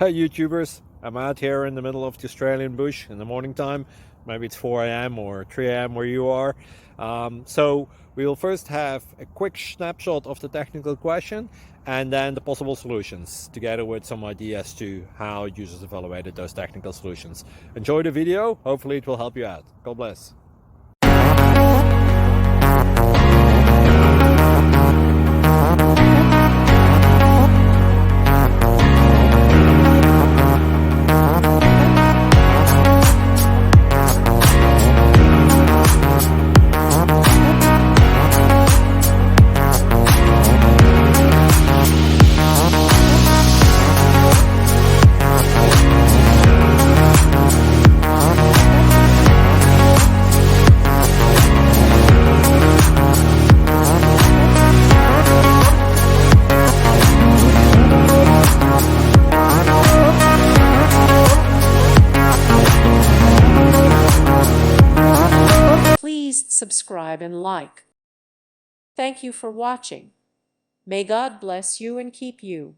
Hey YouTubers, I'm out here in the middle of the Australian bush in the morning time. Maybe it's 4 a.m. or 3 a.m. where you are. So we will first have a quick snapshot of the technical question and then the possible solutions, together with some ideas to how users evaluated those technical solutions. Enjoy the video, hopefully it will help you out. God bless. Please subscribe and like. Thank you for watching. May God bless you and keep you.